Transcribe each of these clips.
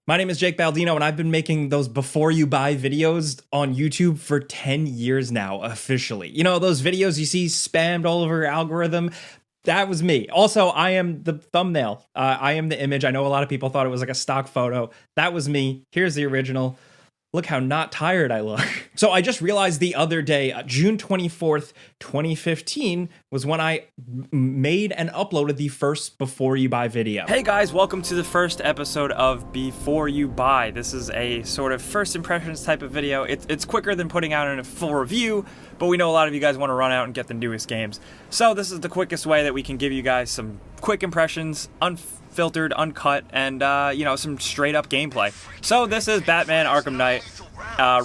My name is Jake Baldino, and I've been making those Before You Buy videos on YouTube for 10 years now, officially. You know, those videos you see spammed all over your algorithm? That was me. Also, I am the thumbnail. I am the image. I know a lot of people thought it was like a stock photo. That was me. Here's the original. Look how not tired I look. So I just realized the other day, June 24th, 2015 was when I made and uploaded the first Before You Buy video. Hey guys, welcome to the first episode of Before You Buy. This is a sort of first impressions type of video. It's quicker than putting out a full review, but we know a lot of you guys want to run out and get the newest games. So this is the quickest way that we can give you guys some quick impressions, unfiltered, uncut, and you know, some straight up gameplay. So this is Batman Arkham Knight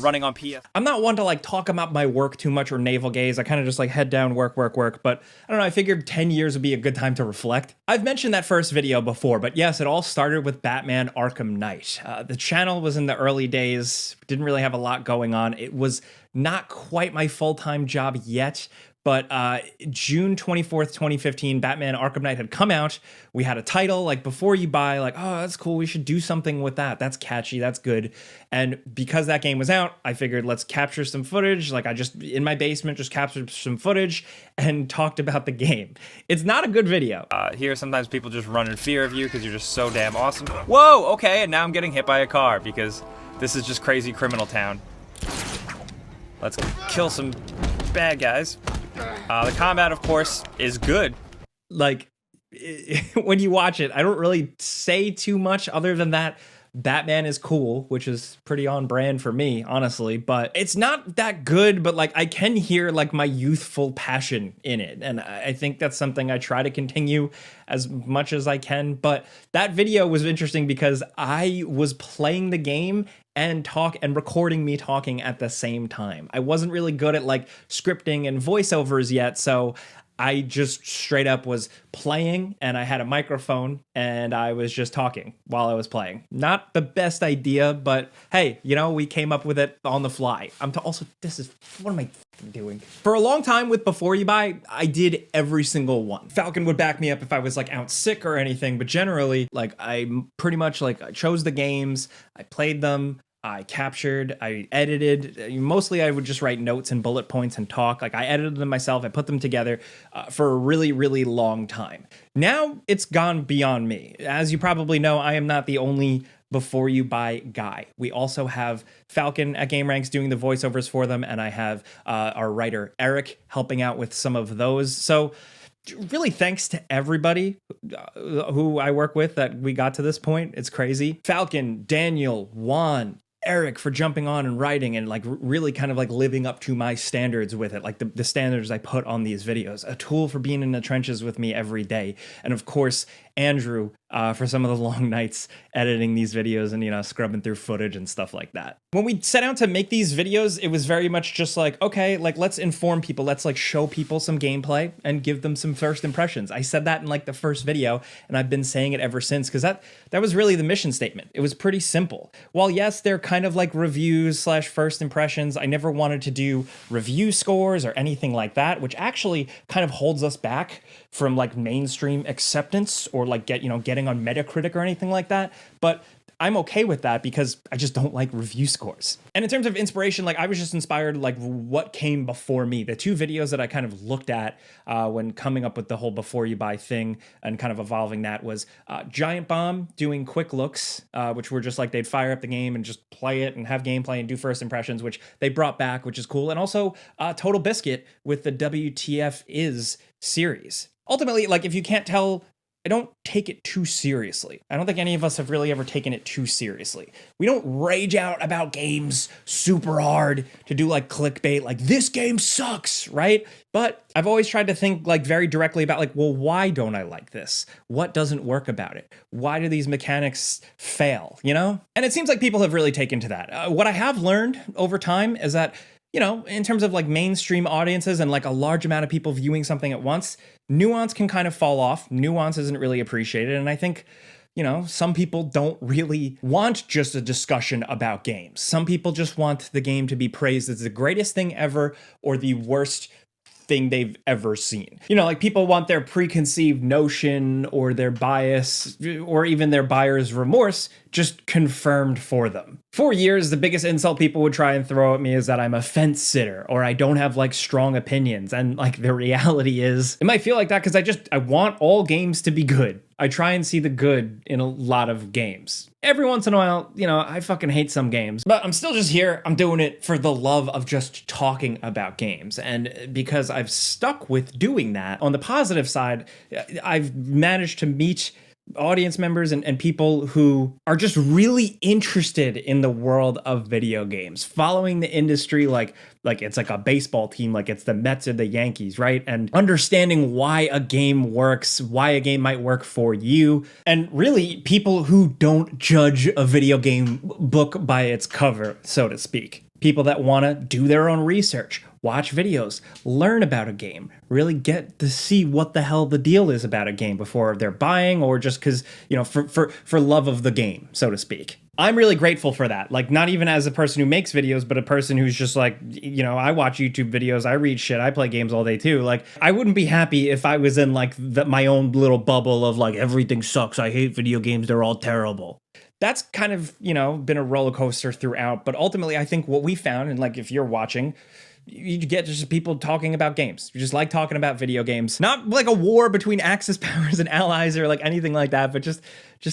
running on PS. I'm not one to like talk about my work too much or navel gaze. I kind of just like head down, work, but I don't know, I figured 10 years would be a good time to reflect. I've mentioned that first video before, but yes, it all started with Batman Arkham Knight. The channel was in the early days, didn't really have a lot going on. It was not quite my full-time job yet, but June 24th, 2015, Batman Arkham Knight had come out. We had a title, like, Before You Buy, like, oh, that's cool, we should do something with that. That's catchy, that's good. And because that game was out, I figured let's capture some footage. Like, I just, in my basement, just captured some footage and talked about the game. It's not a good video. Here, sometimes people just run in fear of you because you're just so damn awesome. Whoa, okay, and now I'm getting hit by a car because this is just crazy criminal town. Let's kill some bad guys. The combat, of course, is good. Like, when you watch it, I don't really say too much other than that Batman is cool, which is pretty on brand for me, honestly, but it's not that good, but like I can hear like my youthful passion in it. And I think that's something I try to continue as much as I can. But that video was interesting because I was playing the game and recording me talking at the same time. I wasn't really good at like scripting and voiceovers yet, so I just straight up was playing and I had a microphone and I was just talking while I was playing. Not the best idea, but hey, you know, we came up with it on the fly. Also, what am I doing? For a long time with Before You Buy, I did every single one. Falcon would back me up if I was like out sick or anything, but generally, like I pretty much like I chose the games, I played them, I captured, I edited. Mostly I would just write notes and bullet points and talk. Like I edited them myself. I put them together for a really, really long time. Now it's gone beyond me. As you probably know, I am not the only Before You Buy guy. We also have Falcon at Gameranx doing the voiceovers for them, and I have our writer Eric helping out with some of those. So really thanks to everybody who I work with that we got to this point. It's crazy. Falcon, Daniel, Juan, Eric for jumping on and writing and like really kind of like living up to my standards with it, like the standards I put on these videos. A tool for being in the trenches with me every day. And of course, Andrew for some of the long nights editing these videos and, you know, scrubbing through footage and stuff like that. When we set out to make these videos, it was very much just like, okay, like let's inform people. Let's like show people some gameplay and give them some first impressions. I said that in like the first video and I've been saying it ever since because that was really the mission statement. It was pretty simple. While yes, they're kind of like reviews / first impressions, I never wanted to do review scores or anything like that, which actually kind of holds us back from like mainstream acceptance or like getting on Metacritic or anything like that. But I'm okay with that because I just don't like review scores. And in terms of inspiration, like I was just inspired like what came before me. The two videos that I kind of looked at when coming up with the whole Before You Buy thing and kind of evolving that was Giant Bomb doing quick looks, which were just like they'd fire up the game and just play it and have gameplay and do first impressions, which they brought back, which is cool. And also Total Biscuit with the WTF Is series. Ultimately, like if you can't tell, I don't take it too seriously. I don't think any of us have really ever taken it too seriously. We don't rage out about games super hard to do like clickbait, like this game sucks, right? But I've always tried to think like very directly about like, well, why don't I like this? What doesn't work about it? Why do these mechanics fail, you know? And it seems like people have really taken to that. What I have learned over time is that, you know, in terms of like mainstream audiences and like a large amount of people viewing something at once, nuance can kind of fall off. Nuance isn't really appreciated. And I think, you know, some people don't really want just a discussion about games. Some people just want the game to be praised as the greatest thing ever or the worst thing they've ever seen. You know, like people want their preconceived notion or their bias or even their buyer's remorse just confirmed for them. For years, the biggest insult people would try and throw at me is that I'm a fence sitter or I don't have like strong opinions. And like the reality is, it might feel like that because I want all games to be good. I try and see the good in a lot of games. Every once in a while, you know, I fucking hate some games, but I'm still just here. I'm doing it for the love of just talking about games. And because I've stuck with doing that, on the positive side, I've managed to meet audience members and people who are just really interested in the world of video games, following the industry like it's like a baseball team, like it's the Mets or the Yankees, right? And understanding why a game works, why a game might work for you, and really people who don't judge a video game book by its cover, so to speak. People that want to do their own research, watch videos, learn about a game, really get to see what the hell the deal is about a game before they're buying, or just because, you know, for love of the game, so to speak. I'm really grateful for that. Like, not even as a person who makes videos, but a person who's just like, you know, I watch YouTube videos, I read shit, I play games all day too. Like, I wouldn't be happy if I was in like my own little bubble of like, everything sucks, I hate video games, they're all terrible. That's kind of, you know, been a roller coaster throughout. But ultimately, I think what we found, and like if you're watching, you get just people talking about games. You just like talking about video games. Not like a war between Axis powers and allies or like anything like that, but just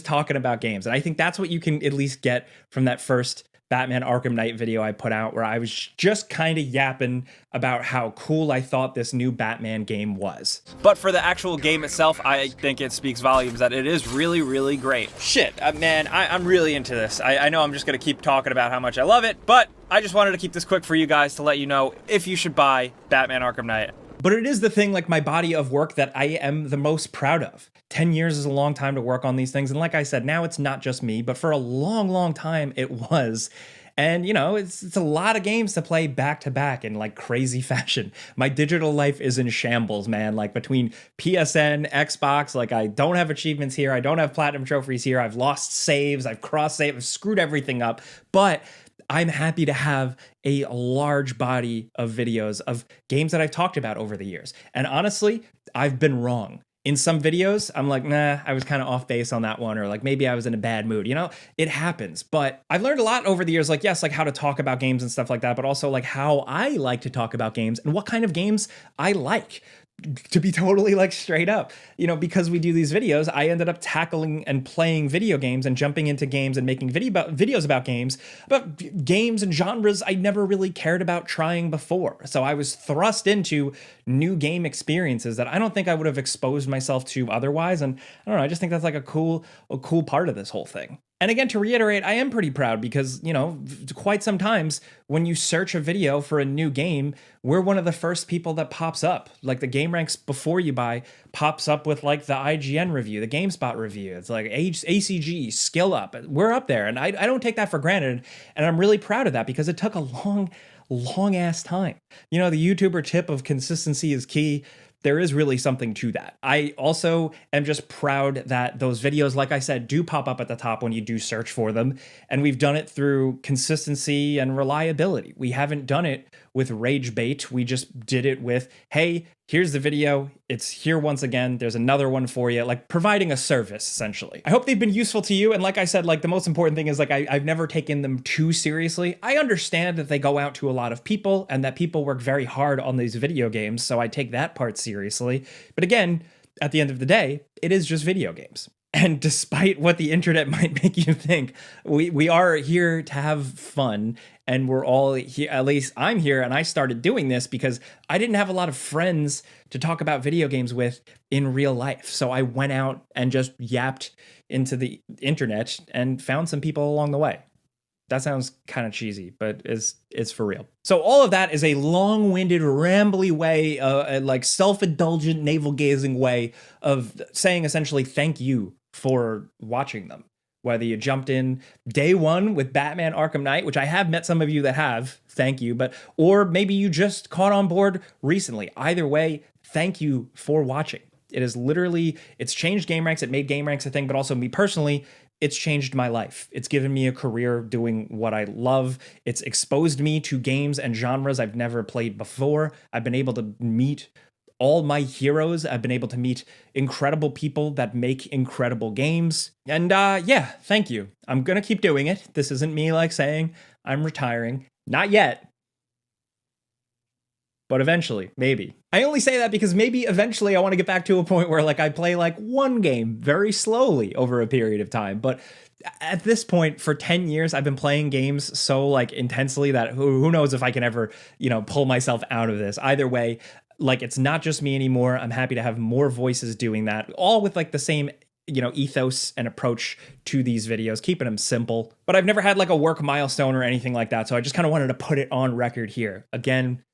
talking about games. And I think that's what you can at least get from that first Batman Arkham Knight video I put out, where I was just kind of yapping about how cool I thought this new Batman game was. But for the actual game itself, I think it speaks volumes that it is really, really great. Shit, man, I'm really into this. I know I'm just gonna keep talking about how much I love it, but I just wanted to keep this quick for you guys to let you know if you should buy Batman Arkham Knight. But it is the thing, like my body of work, that I am the most proud of. 10 years is a long time to work on these things. And like I said, now it's not just me, but for a long, long time it was. And, you know, it's a lot of games to play back to back in like crazy fashion. My digital life is in shambles, man. Like between PSN, Xbox, like I don't have achievements here. I don't have platinum trophies here. I've lost saves. I've cross-saved. I've screwed everything up. But I'm happy to have a large body of videos of games that I've talked about over the years. And honestly, I've been wrong. In some videos, I'm like, nah, I was kind of off base on that one, or like maybe I was in a bad mood. You know, it happens. But I've learned a lot over the years, like, yes, like how to talk about games and stuff like that, but also like how I like to talk about games and what kind of games I like. To be totally like straight up, you know, because we do these videos, I ended up tackling and playing video games and jumping into games and making videos about games and genres I never really cared about trying before. So I was thrust into new game experiences that I don't think I would have exposed myself to otherwise. And I don't know, I just think that's like a cool part of this whole thing. And again, to reiterate, I am pretty proud because, you know, quite sometimes when you search a video for a new game, we're one of the first people that pops up. Like the Gameranx Before You Buy pops up with like the IGN review, the GameSpot review. It's like ACG, Skill Up. We're up there. And I don't take that for granted. And I'm really proud of that because it took a long ass time. You know, the YouTuber tip of consistency is key. There is really something to that. I also am just proud that those videos, like I said, do pop up at the top when you do search for them. And we've done it through consistency and reliability. We haven't done it with rage bait. We just did it with, hey, here's the video. It's here once again. There's another one for you, like providing a service, essentially. I hope they've been useful to you. And like I said, like the most important thing is like I've never taken them too seriously. I understand that they go out to a lot of people and that people work very hard on these video games. So I take that part seriously. But again, at the end of the day, it is just video games. And despite what the internet might make you think, we are here to have fun. And we're all here, at least I'm here, and I started doing this because I didn't have a lot of friends to talk about video games with in real life. So I went out and just yapped into the internet and found some people along the way. That sounds kind of cheesy, but it's for real. So all of that is a long-winded, rambly way, like self-indulgent, navel-gazing way of saying essentially thank you for watching them. Whether you jumped in day one with Batman Arkham Knight, which I have met some of you that have, thank you, or maybe you just caught on board recently. Either way, thank you for watching. It is literally, it's changed Gameranx, it made Gameranx a thing, but also me personally, it's changed my life. It's given me a career doing what I love. It's exposed me to games and genres I've never played before. I've been able to meet all my heroes. I've been able to meet incredible people that make incredible games. And yeah, thank you. I'm gonna keep doing it. This isn't me like saying I'm retiring. Not yet. But eventually, maybe. I only say that because maybe eventually I want to get back to a point where like I play like one game very slowly over a period of time. But at this point, for 10 years, I've been playing games so like intensely that who knows if I can ever, pull myself out of this. Either way, like it's not just me anymore. I'm happy to have more voices doing that, all with like the same ethos and approach to these videos, keeping them simple. But I've never had like a work milestone or anything like that. So I just kind of wanted to put it on record here. Again,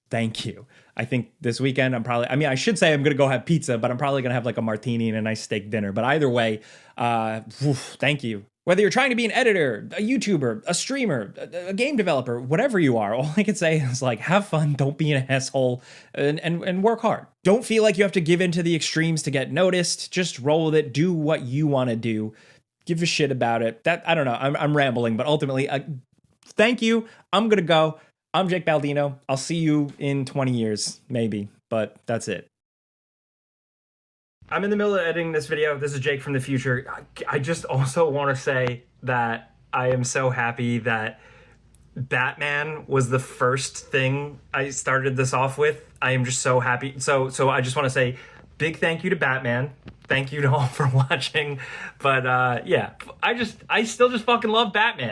thank you. I think this weekend I should say I'm going to go have pizza, but I'm probably going to have like a martini and a nice steak dinner. But either way, thank you. Whether you're trying to be an editor, a YouTuber, a streamer, a game developer, whatever you are, all I can say is like, have fun, don't be an asshole, and work hard. Don't feel like you have to give in to the extremes to get noticed. Just roll with it. Do what you want to do. Give a shit about it. I don't know. I'm rambling, but ultimately, thank you. I'm going to go. I'm Jake Baldino. I'll see you in 20 years, maybe, but that's it. I'm in the middle of editing this video. This is Jake from the future. I just also want to say that I am so happy that Batman was the first thing I started this off with. I am just so happy. So I just want to say big thank you to Batman. Thank you to all for watching. But yeah, I still just fucking love Batman.